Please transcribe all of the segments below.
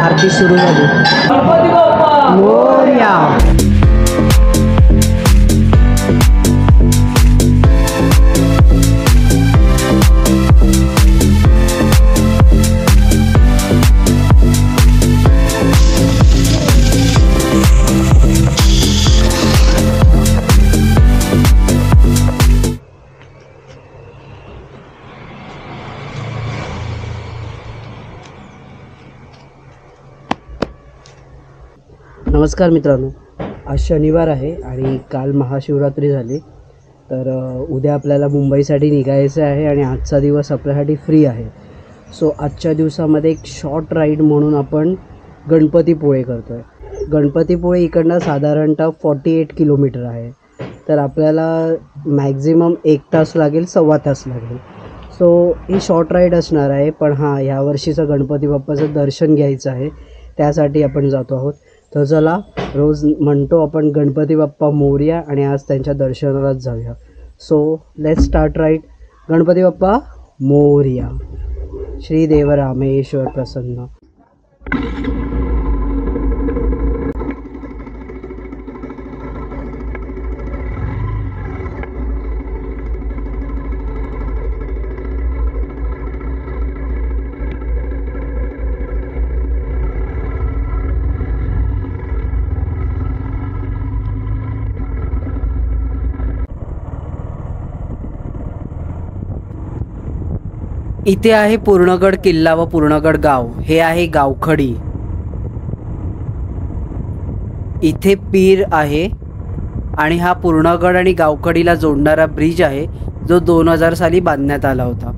आरती सुरू झाली। गणपती बाप्पा मोरया। नमस्कार मित्रांनो, आज शनिवार आहे आणि काल महाशिवरात्री झाली, तर उद्या आपल्याला मुंबईसाठी निघायचं आहे आणि आजचा दिवस आपल्यासाठी फ्री आहे। सो आजच्या दिवसामध्ये एक शॉर्ट राईड म्हणून आपण गणपतीपुळे करतो आहे। गणपतीपुळे इकडनं साधारणतः 48 किलोमीटर आहे, तर आपल्याला मॅक्झिमम 1 तास लागेल, सव्वा तास लागेल। सो ही शॉर्ट राईड असणार आहे, पण हां, ह्या वर्षीचं गणपती बाप्पाचं दर्शन घ्यायचं आहे, त्यासाठी आपण जातो आहोत। तर चला, रोज म्हणतो आपण गणपती बाप्पा मोरया आणि आज त्यांच्या दर्शनालाच जाऊया। So let's start right. Ganpati Bappa Morya. Shri Dev Rameshwar प्रसन्न। इथे आहे पूर्णगड किल्ला व पूर्णगड गाव। हे आहे गावखडी। इथे पीर आहे आणि हा पूर्णगड आणि गावखडीला जोडणारा ब्रिज आहे, जो 2000 साली बांधण्यात आला होता।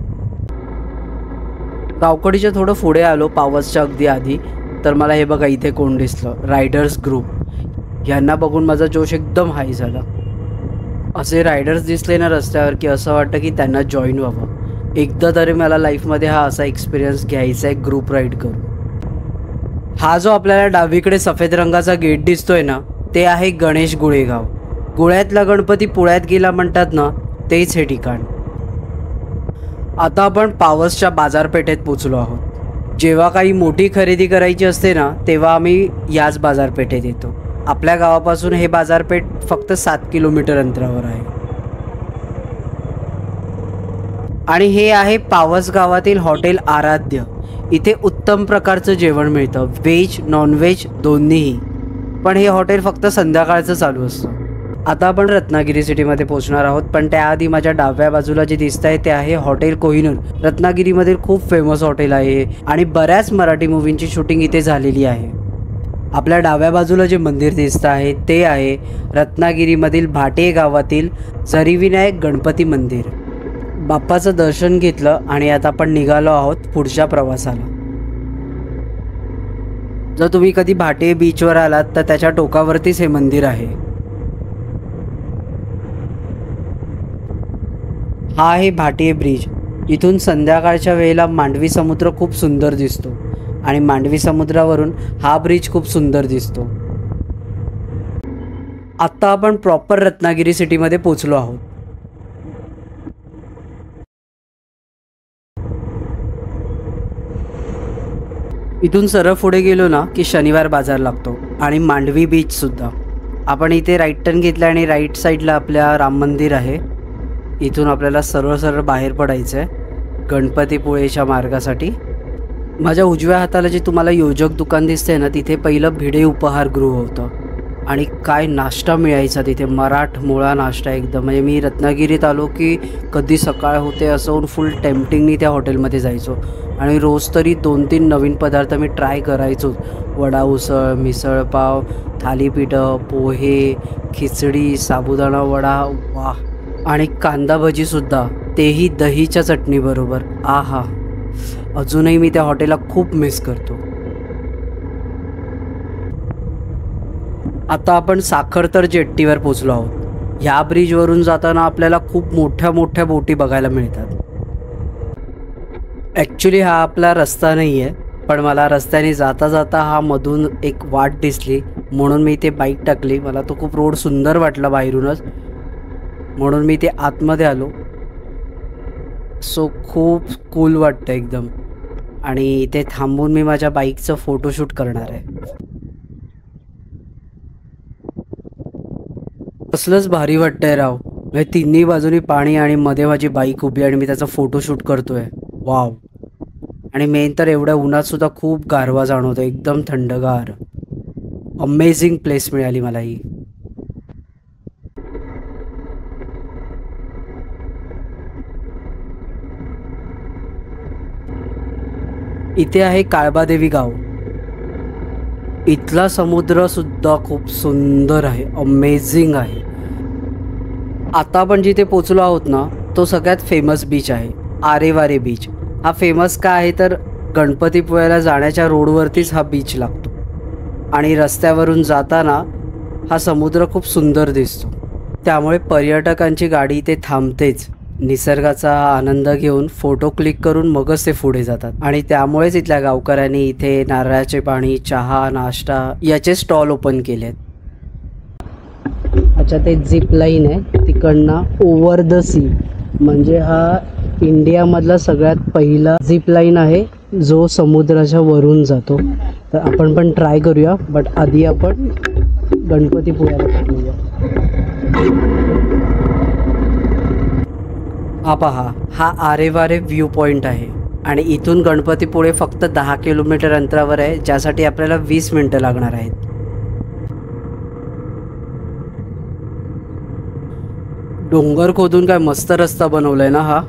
गावखडीच्या थोडं पुढे आलो, पावसच्या अगदी आधी, तर मला हे बघा इथे कोण दिसलं, रायडर्स ग्रुप। यांना बघून माझा जोश एकदम हाय झाला। असे रायडर्स दिसले ना रस्त्यावर की असं वाटतं की त्यांना जॉईन व्हावं। एकदा तरी मला लाईफमध्ये हा असा एक्सपिरियन्स घ्यायचा आहे, ग्रुप राईड करून। हा जो आपल्याला डावीकडे सफेद रंगाचा गेट दिसतोय ना, ते आहे गणेश गुळेगाव। गुळ्यातला गणपती पुण्यात गेला म्हणतात ना, तेच हे ठिकाण। आता आपण पावसच्या बाजारपेठेत पोचलो आहोत। जेव्हा काही मोठी खरेदी करायची असते ना, तेव्हा आम्ही याच बाजारपेठेत येतो। आपल्या गावापासून हे बाजारपेठ फक्त 7 किलोमीटर अंतरावर आहे आणि हे आहे पावस गावातील हॉटेल आराध्य। इथे उत्तम प्रकारचं जेवण मिळतं, व्हेज नॉनव्हेज दोन्हीही, पण हे हॉटेल फक्त संध्याकाळचं चालू असतं। आता आपण रत्नागिरी सिटीमध्ये पोहोचणार आहोत, पण त्याआधी माझ्या डाव्या बाजूला जे दिसत आहे ते आहे हॉटेल कोहिनूर। रत्नागिरीमधील खूप फेमस हॉटेल आहे आणि बऱ्याच मराठी मूव्हींची शूटिंग इथे झालेली आहे। आपल्या डाव्या बाजूला जे मंदिर दिसतं आहे ते आहे रत्नागिरीमधील भाटे गावातील जरीविनायक गणपती मंदिर। बाप्पाचं दर्शन घेतलं आणि आता आपण निघालो आहोत पुढच्या प्रवासाला। जर तुम्ही कधी भाटे बीचवर आलात तर त्याच्या टोकावरतीच हे मंदिर आहे। हा आहे भाटे ब्रिज। इथून संध्याकाळच्या वेळेला मांडवी समुद्र खूप सुंदर दिसतो आणि मांडवी समुद्रावरून हा ब्रिज खूप सुंदर दिसतो। आता आपण प्रॉपर रत्नागिरी सिटीमध्ये पोचलो आहोत। इथून सरळ पुढे गेलो ना की शनिवार बाजार लागतो आणि मांडवी बीच सुद्धा। आपण इथे राईट टर्न घेतला आणि राईट साईडला आपल्या राम मंदिर आहे। इथून आपल्याला सरळ सरळ बाहेर पडायचं आहे गणपतीपुळेच्या मार्गासाठी। माझ्या उजव्या हाताला जे तुम्हाला योजक दुकान दिसतंय ना, तिथे पहिलं भिडे उपहारगृह होतं आणि काय नाश्ता मिळायचा तिथे, मराठमोळा नाश्ता एकदम। म्हणजे मी रत्नागिरीत आलो की कधी सकाळ होते असं होऊन फुल टेम्पटिंगनी त्या हॉटेलमध्ये जायचो आणि रोज तरी 2-3 नवीन पदार्थ मी ट्राय करायचो। वडा उसळ, मिसळपाव, थालीपीठं, पोहे, खिचडी, साबुदाणा वडा, वाह, आणि कांदा भजीसुद्धा, तेही दहीच्या चटणीबरोबर। आहा, अजूनही मी त्या हॉटेलला खूप मिस करतो। आता आपण साखरतर जेट्टीवर पोचलो आहोत। ह्या ब्रिजवरून जाताना आपल्याला खूप मोठ्या मोठ्या बोटी बघायला मिळतात। ॲक्च्युली हा आपला रस्ता नाही आहे, पण मला रस्त्याने जाता जाता हा मधून एक वाट दिसली, म्हणून मी ते बाईक टाकली. मला तो खूप रोड सुंदर वाटला बाहेरूनच, म्हणून मी ते आतमध्ये आलो. सो खूप कूल वाटतं एकदम. आणि इथे थांबून मी माझ्या बाईकचं फोटोशूट करणार आहे. कसलंच भारी वाटतंय राव. म्हणजे तिन्ही बाजूनी पाणी आणि मध्ये माझी बाईक उभी आणि मी त्याचा फोटोशूट करतोय. वाव. आणि मेन तर एवढ्या उन्हात सुद्धा खूप गारवा जाणवतो, एकदम थंडगार. अमेझिंग प्लेस मिळाली मला ही. इथे आहे काळबादेवी गाव. इथला समुद्र सुद्धा खूप सुंदर आहे, अमेझिंग आहे. आता आपण जिथे पोचलो आहोत ना, तो सगळ्यात फेमस बीच आहे, आरेवारे बीच. हा फेमस का आहे तर गणपतीपुळ्याला जाण्याच्या रोडवरतीच हा बीच लागतो आणि रस्त्यावरून जाताना हा समुद्र खूप सुंदर दिसतो. त्यामुळे पर्यटकांची गाडी इथे थांबतेच. निसर्गाचा आनंद घेऊन फोटो क्लिक करून मगच ते पुढे जातात. आणि त्यामुळेच इथल्या गावकऱ्यांनी इथे नारळाचे पाणी, चहा, नाश्ता याचे स्टॉल ओपन केलेत. अच्छा, ते झिप लाईन आहे तिकडनं ओव्हर द सी, म्हणजे हा इंडियामधला सगळ्यात पहिला झिप लाईन आहे जो समुद्राच्या वरून जातो. तर आपण पण ट्राय करूया, बट आधी आपण गणपतीपुळ्याला पोहोचूया. हा पहा, हा आरेवारे व्ह्यू पॉइंट आहे आणि इथून गणपतीपुळे फक्त 10 किलोमीटर अंतरावर आहे, ज्यासाठी आपल्याला 20 मिनिटं लागणार आहेत. डोंगर खोदून काय मस्त रस्ता बनवलाय ना हा.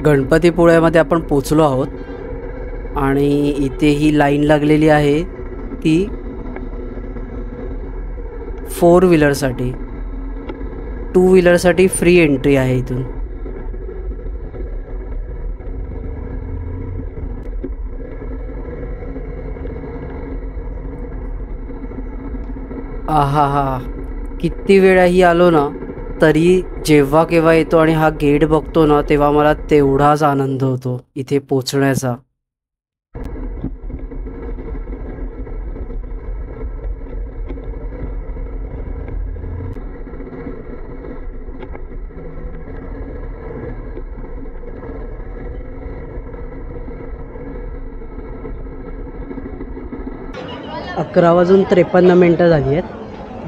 गणपतीपुळ्यामध्ये आपण पोचलो आहोत आणि इथे ही लाईन लागलेली आहे ती 4 व्हीलरसाठी. 2 व्हीलरसाठी फ्री एंट्री आहे इथून. आहा हा, किती वेळाही आलो ना तरी जेव्हा केव्हा येतो आणि हा गेट बघतो ना तेव्हा मला तेवढाच आनंद होतो इथे पोचण्याचा. अकरा वाजून 53 मिनटं झाली आहेत.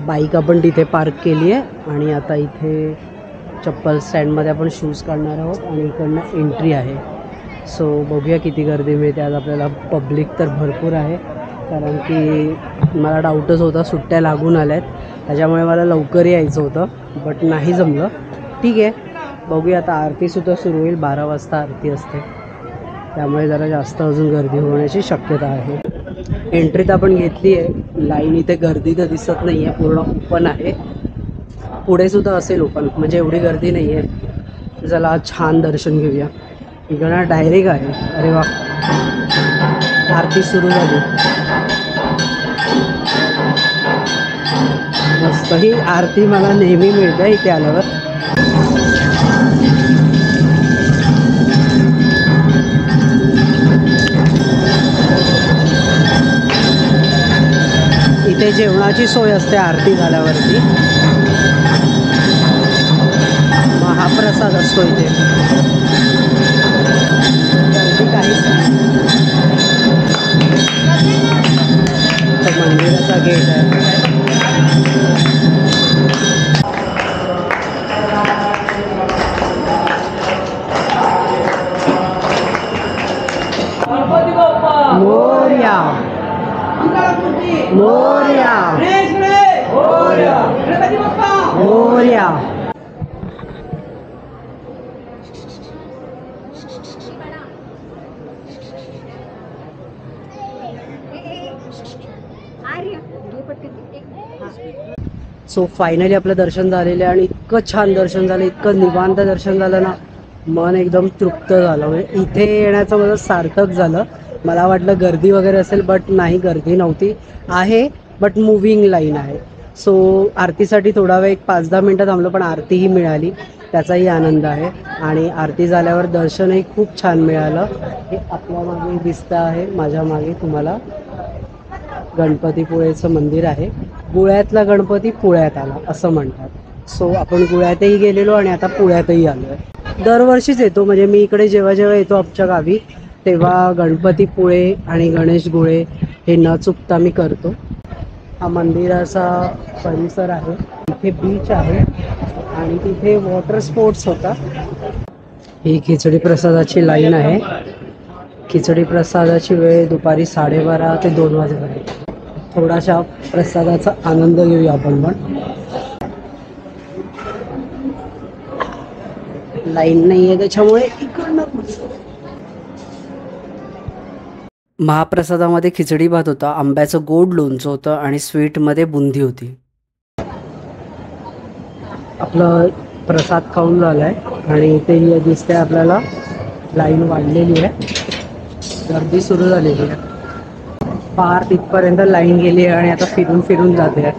बाईक आपण तिथे पार्क केली आहे आणि आता इथे चप्पल स्टँडमध्ये आपण शूज काढणार आहोत आणि इकडनं एंट्री आहे. सो बघूया किती गर्दी मिळते आज आपल्याला. पब्लिक तर भरपूर आहे, कारण की मला डाऊटच होता, सुट्ट्या लागून आल्या आहेत त्याच्यामुळे मला लवकर यायचं होतं, बट नाही जमलं. ठीक आहे, बघूया. आता आरतीसुद्धा सुरू होईल, 12 वाजता आरती असते, त्यामुळे जरा जास्त अजून गर्दी होण्याची शक्यता आहे. एंट्री तर आपण घेतली आहे. लाईन इथे गर्दी तर दिसत नाही आहे, पूर्ण ओपन आहे. पुढे सुद्धा असेल ओपन, म्हणजे एवढी गर्दी नाही आहे. चला छान दर्शन घेऊया. इकडं डायरेक्ट आहे. अरे वा, आरती सुरू झाली. मस्त ही आरती मला नेहमी मिळते इथे आल्यावर. इथे जेवणाची सोय असते आरती झाल्यावरती. महाप्रसाद असतो इथे. गर्दी काहीच नाही. मंदिराचा गेट आहे. मोरया मोरया मोरया. सो फायनली आपलं दर्शन झालेलं आहे आणि इतकं छान दर्शन झालं, इतकं निवांत दर्शन झालं ना, मन एकदम तृप्त झालं. म्हणजे इथे येण्याचं माझं सार्थक झालं. मला वाटलं गर्दी वगैरे असेल, बट नाही, गर्दी नव्हती. आहे बट मूविंग लाईन आहे. सो आरतीसाठी थोडा वेळ 5-10 मिनटं थांबलो, पण आरतीही मिळाली, त्याचाही आनंद आहे. आणि आरती झाल्यावर दर्शनही खूप छान मिळालं. हे आपल्या मागे दिसतं आहे, माझ्या मागे तुम्हाला गणपतीपुळेचं मंदिर आहे. गुळ्यातला गणपती पुळ्यात आला असं म्हणतात. सो आपण गुळ्यातही गेलेलो आणि आता पुळ्यातही आलो आहे. दरवर्षीच येतो, म्हणजे मी इकडे जेव्हा जेव्हा येतो आमच्या गावी तेव्हा गणपतीपुळे आणि गणेश गुळे हे न चुकता मी करतो. हा मंदिराचा परिसर आहे, इथे बीच आहे आणि तिथे वॉटर स्पोर्ट्स होता. ही खिचडी प्रसादाची लाईन आहे. खिचडी प्रसादाची वेळ दुपारी 12:30 ते 2 वाजेपर्यंत. थोडासा प्रसादाचा आनंद घेऊया आपण पण. लाईन नाही आहे त्याच्यामुळे इकडनं. महाप्रसादामध्ये खिचडी भात होता, आंब्याचं गोड लोणचं होतं आणि स्वीटमध्ये बुंदी होती. आपलं प्रसाद खाऊन झालाय आणि इथे दिसते आपल्याला लाईन वाढलेली आहे, गर्दी सुरू झालेली आहे. पार तिथपर्यंत लाईन गेली आहे आणि आता फिरून फिरून जाते आहे.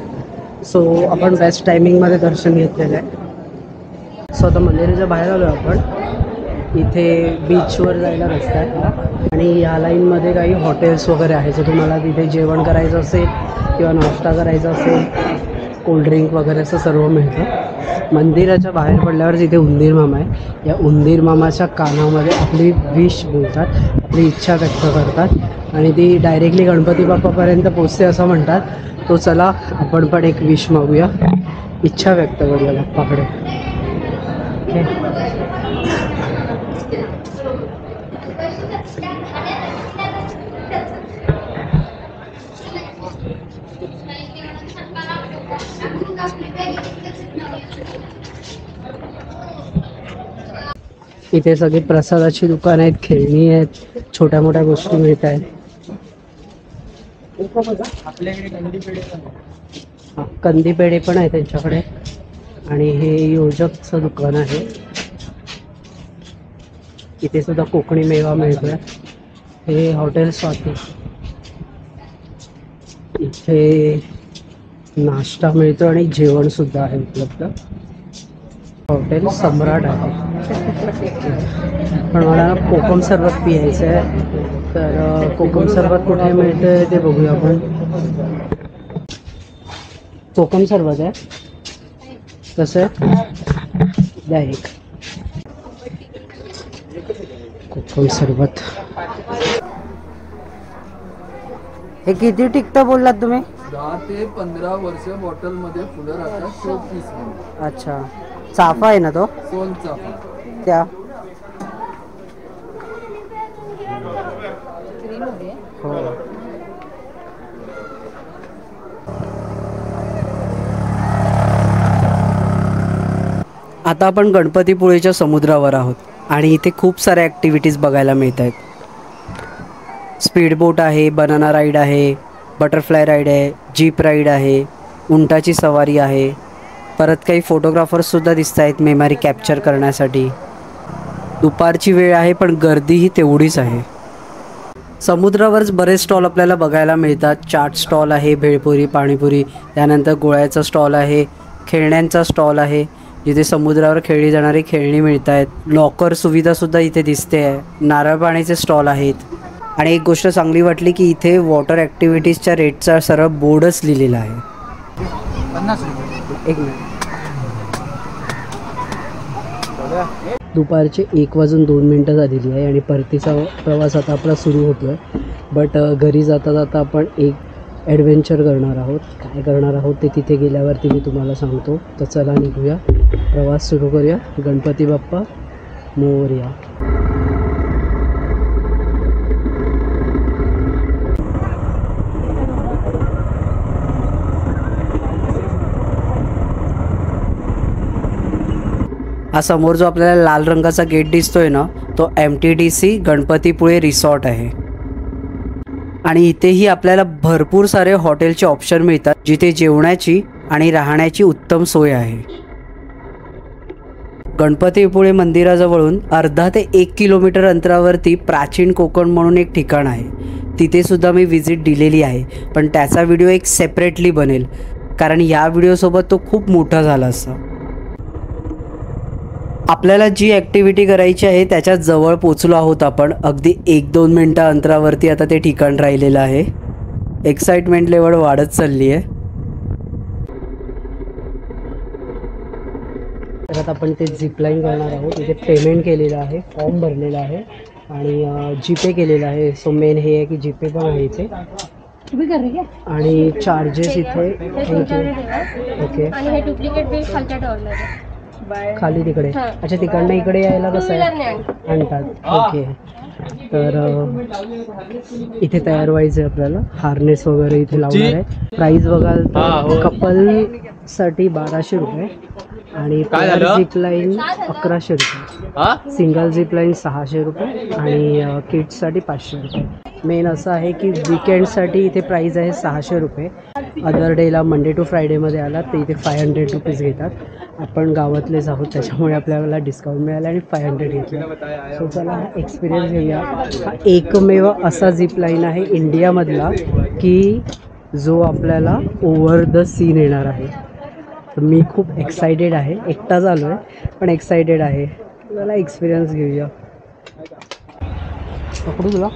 सो आपण बेस्ट टायमिंगमध्ये दर्शन घेतलेलं आहे. सो आता मंदिराच्या बाहेर आलो आपण. इथे बीचवर जायला रस्ता आहे आणि ह्या लाईनमध्ये काही हॉटेल्स वगैरे आहे. जर तुम्हाला तिथे जेवण करायचं असेल किंवा नाश्ता करायचा असेल, कोल्ड्रिंक वगैरे असं सर्व मिळतं. मंदिराच्या बाहेर पडल्यावर जिथे उंदीर मामा आहे, या उंदीर मामाच्या कानामध्ये आपली विश बोलतात, आपली इच्छा व्यक्त करतात आणि ती डायरेक्टली गणपती बाप्पापर्यंत पोचते असं म्हणतात. तो चला आपण पण एक विश मागूया, इच्छा व्यक्त करूया बाप्पाकडे. इथे सगळी प्रसादाची दुकान आहेत, खेळणी आहेत, छोट्या मोठ्या गोष्टी मिळत आहेत. कंदी पेढे पण आहे त्यांच्याकडे आणि हे योजकचं दुकान आहे. इथे सुद्धा कोकणी मेवा मिळतोय. हे हॉटेल स्वाती, इथे नाश्ता मिळतो आणि जेवण सुद्धा आहे उपलब्ध. हॉटेल सम्राट आहे. पण मला कोकम सरबत पियायचं आहे, तर कोकम सरबत कुठे मिळतं ते बघूया आपण. कोकम सरबत आहे कसं आहे, द्या एक कोकम सरबत. हे किती टिकतं बोललात तुम्ही? 10 ते 15 वर्ष बॉटलमध्ये फुलं राहतात, 24 मिनिट. अच्छा, चाफा आहे ना तो? सोन चाफा. त्या हो. आता आपण गणपतीपुळेच्या समुद्रावर आहोत आणि इथे खूप साऱ्या ॲक्टिव्हिटीज बघायला मिळत आहेत. स्पीडबोट आहे, बनाना राईड आहे, बटरफ्लाय राईड आहे, जीप राईड आहे, उंटाची सवारी आहे. परत काही फोटोग्राफर्ससुद्धा दिसत आहेत मेमरी कॅप्चर करण्यासाठी. दुपारची वेळ आहे पण गर्दीही तेवढीच आहे. समुद्रावरच बरेच स्टॉल आपल्याला बघायला मिळतात. चाट स्टॉल आहे, भेळपुरी, पाणीपुरी, त्यानंतर गोळ्याचा स्टॉल आहे, खेळण्यांचा स्टॉल आहे जिथे समुद्रावर खेळली जाणारी खेळणी मिळत आहेत. लॉकर सुविधासुद्धा इथे दिसते आहे. नारळ पाण्याचे स्टॉल आहेत. आणि एक गोष्ट चांगली वाटली की इथे वॉटर ॲक्टिव्हिटीजच्या रेटचा सरळ बोर्डच लिहिलेला आहे. 50 रुपये. एक मिनिट. दुपारचे 1:02 झालेली आहे आणि परतीचा प्रवास आता आपला सुरू होतो आहे. बट घरी जाता जाता आपण एक ॲडव्हेंचर करणार आहोत. काय करणार आहोत ते तिथे गेल्यावरती मी तुम्हाला सांगतो. तर चला निघूया, प्रवास सुरू करूया. गणपती बाप्पा मोरया. हा समोर जो आपल्याला लाल रंगाचा गेट दिसतोय ना, तो MTDC गणपतीपुळे रिसॉर्ट आहे. आणि इथेही आपल्याला भरपूर सारे हॉटेलचे ऑप्शन मिळतात जिथे जेवणाची आणि राहण्याची उत्तम सोय आहे. गणपतीपुळे मंदिराजवळून अर्धा ते 1 किलोमीटर अंतरावरती प्राचीन कोकण म्हणून एक ठिकाण आहे. तिथे सुद्धा मी व्हिजिट दिलेली आहे, पण त्याचा व्हिडिओ एक सेपरेटली बनेल. कारण या व्हिडिओसोबत तो खूप मोठा झाला असता. आपल्याला जी ॲक्टिव्हिटी करायची आहे त्याच्यात जवळ पोचलो आहोत आपण. अगदी 1-2 मिनटं अंतरावरती आता ते ठिकाण राहिलेलं आहे. एक्साइटमेंट लेवल वाढत चालली आहे. तर आता आपण ते झिपलाईन करणार आहोत. इथे पेमेंट केलेलं आहे, फॉर्म भरलेला आहे आणि जीपे केलेला आहे. सो मेन हे आहे की जीपे पण आहे इथे आणि चार्जेस इथे. ओके, आणि हे डुप्लिकेट बिल खालच्या डोअरला आहे. खाली तिकडे. अच्छा, तिकडनं इकडे यायला कसं आहे आणतात. ओके, तर इथे तयार व्हायचं आहे आपल्याला. हार्नेस वगैरे इथे लावणार आहे. प्राईस बघाल तर कपलसाठी 1200 रुपये आणि झिपलाईन 1100 रुपये. सिंगल झिपलाईन 600 रुपये आणि किड्ससाठी 500 रुपये. मेन असं आहे की विकेंडसाठी इथे प्राईस आहे 600 रुपये. अदर डेला मंडे टू फ्रायडेमध्ये आला तर इथे 500 रुपीज घेतात. आपण गावातलेच आहोत त्याच्यामुळे आपल्याला डिस्काउंट मिळाला आणि 500 घेतलं. सो चला हा एक्सपिरियन्स घेऊया. हा एकमेव असा झिपलाईन आहे इंडियामधला की जो आपल्याला ओव्हर द सी नेणार आहे. तर मी खूप एक्सायटेड आहे. एकटाच आलो आहे पण एक्सायटेड आहे. मला एक्सपिरियन्स घेऊया. पकडू तुला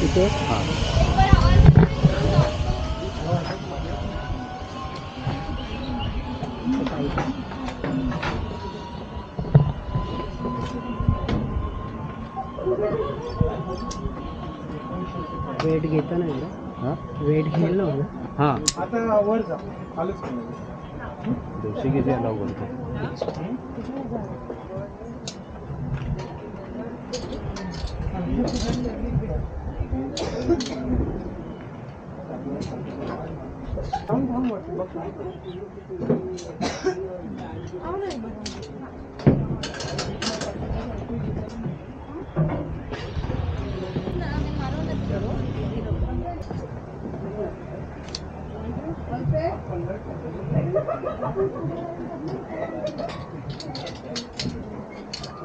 इथे. वेट घेता नाही ना, वेट घेईल ना. हां, आता वर जा. आलंच दोषी किती अलाव करतो.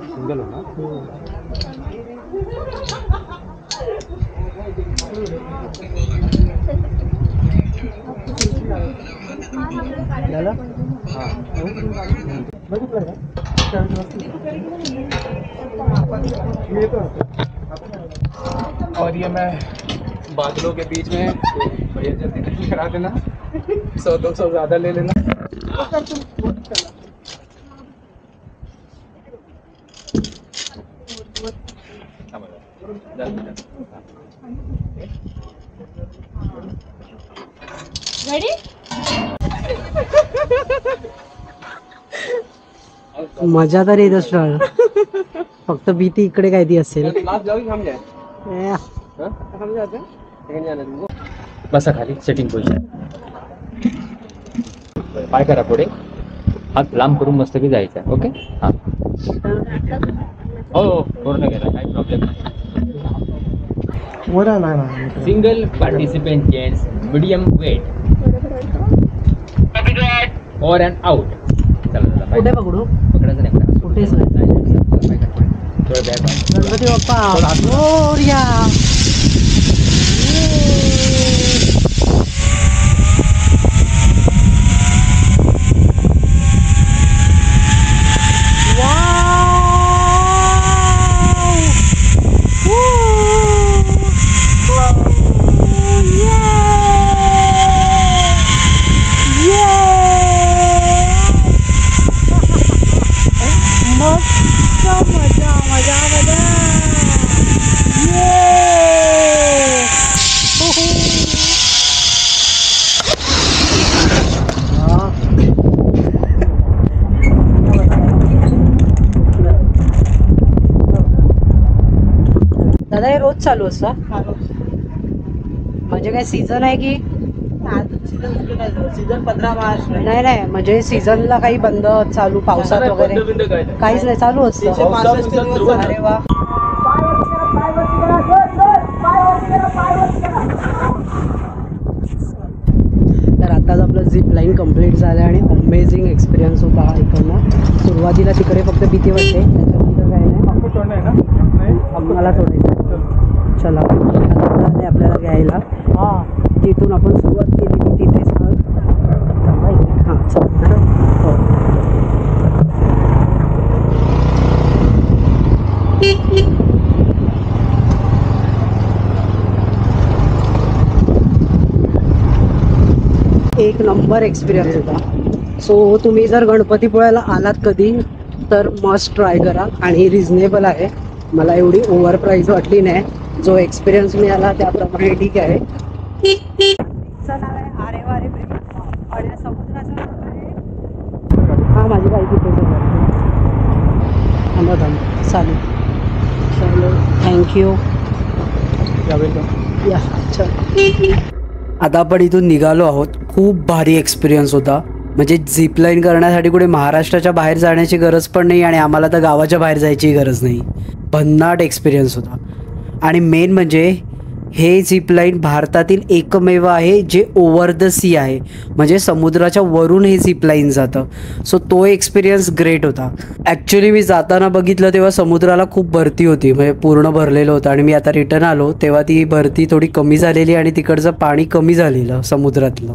सिंगल हो ना. झालं. और ये मैं बादलों के बीच में भैया जल्दी जल्दी करा देना. 100-200 ज़्यादा ले लेना. मजा तर येत असणार. फक्त भीती इकडे काय ती असेल. बसा खाली, सेटिंग पोझिशन. पाय करा पुढे, हात लांब करून मस्त की जायचं. ओके. हां, हो पूर्ण गेला, काही प्रॉब्लेम नाही. Single participant gents, medium weight और एंड आउट. कुठे पकडू? पकडायचं नाही, कुठेच नाही. थोडं बॅग. गणपती बाप्पा मोरया. दादा हे रोज चालू असतं? म्हणजे काय सीझन आहे की सीझन 15 मार्च नाही? नाही म्हणजे सीझनला काही बंद चालू पावसात वगैरे काहीच नाही, चालू असतं. अरे वा. तर आताच आपलं झिप लाईन कम्प्लीट झालं आणि अमेझिंग एक्सपिरियन्स होता हा इकडनं. सुरुवातीला तिकडे फक्त भीती वाटते, त्याच्यानंतर काही नाही. आम्हाला सोडायचं. चला आता आले आपल्याला घ्यायला. तिथून आपण सुरुवात केली की तिथेच हां चला. हो एक नंबर एक्सपिरियन्स होता. सो तुम्ही जर गणपतीपुळ्याला आलात कधी तर मस्ट ट्राय करा आणि रिझनेबल आहे. मला एवढी ओव्हर प्राईस वाटली नाही. जो एक्सपिरियन्स मिळाला त्याप्रमाणे ठीक आहे. नाव आहे आरे वारे ब्रिज आणि समुद्राचं नाव आहे. हां माझी बाईक इथे थांबा चालेल. चलो थँक्यू. या चल. आता आपण इथून निघालो आहोत. खूप भारी एक्सपिरियन्स होता. म्हणजे झिपलाईन करण्यासाठी कुठे महाराष्ट्राच्या बाहेर जाण्याची गरज पण नाही आणि आम्हाला तर गावाच्या बाहेर जायची गरज नाही. भन्नाट एक्सपिरियन्स होता. आणि मेन म्हणजे हे झिपलाईन भारतातील एकमेव आहे जे ओव्हर द सी आहे. म्हणजे समुद्राच्या वरून हे झिपलाईन जातं. सो तो एक्सपिरियन्स ग्रेट होता. ॲक्च्युली मी जाताना बघितलं तेव्हा समुद्राला खूप भरती होती. म्हणजे पूर्ण भरलेलं होतं आणि मी आता रिटर्न आलो तेव्हा ती भरती थोडी कमी झालेली आणि तिकडचं पाणी कमी झालेलं समुद्रातलं.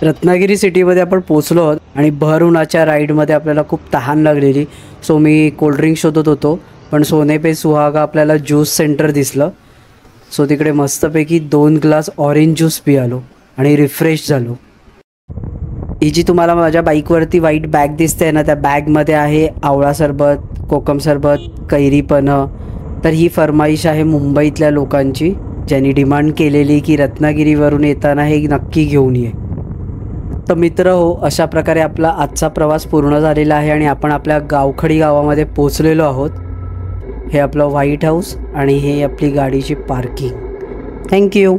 रत्नागिरी सिटीमध्ये आपण पोचलो आहोत आणि भर उन्हाच्या राईडमध्ये आपल्याला खूप तहान लागलेली. सो मी कोल्ड्रिंक शोधत होतो पण सोने पे सुहागा आपल्याला ज्यूस सेंटर दिसलं. सो तिकडे मस्तपैकी 2 ग्लास ऑरेंज ज्यूस पियालो आणि रिफ्रेश झालो. ही जी तुम्हाला माझ्या बाईकवरती व्हाईट बॅग दिसते ना त्या बॅगमध्ये आहे आवळा सरबत, कोकम सरबत, कैरीपनं. तर ही फरमाईश आहे मुंबईतल्या लोकांची ज्यांनी डिमांड केलेली की रत्नागिरीवरून येताना हे नक्की घेऊन ये. तर मित्र हो अशा प्रकारे आपला आजचा प्रवास पूर्ण झालेला आहे आणि आपण आपल्या गावखडी गावामध्ये पोचलेलो आहोत. हे आपलं व्हाईट हाऊस आणि हे आपली गाडीची पार्किंग. थँक्यू.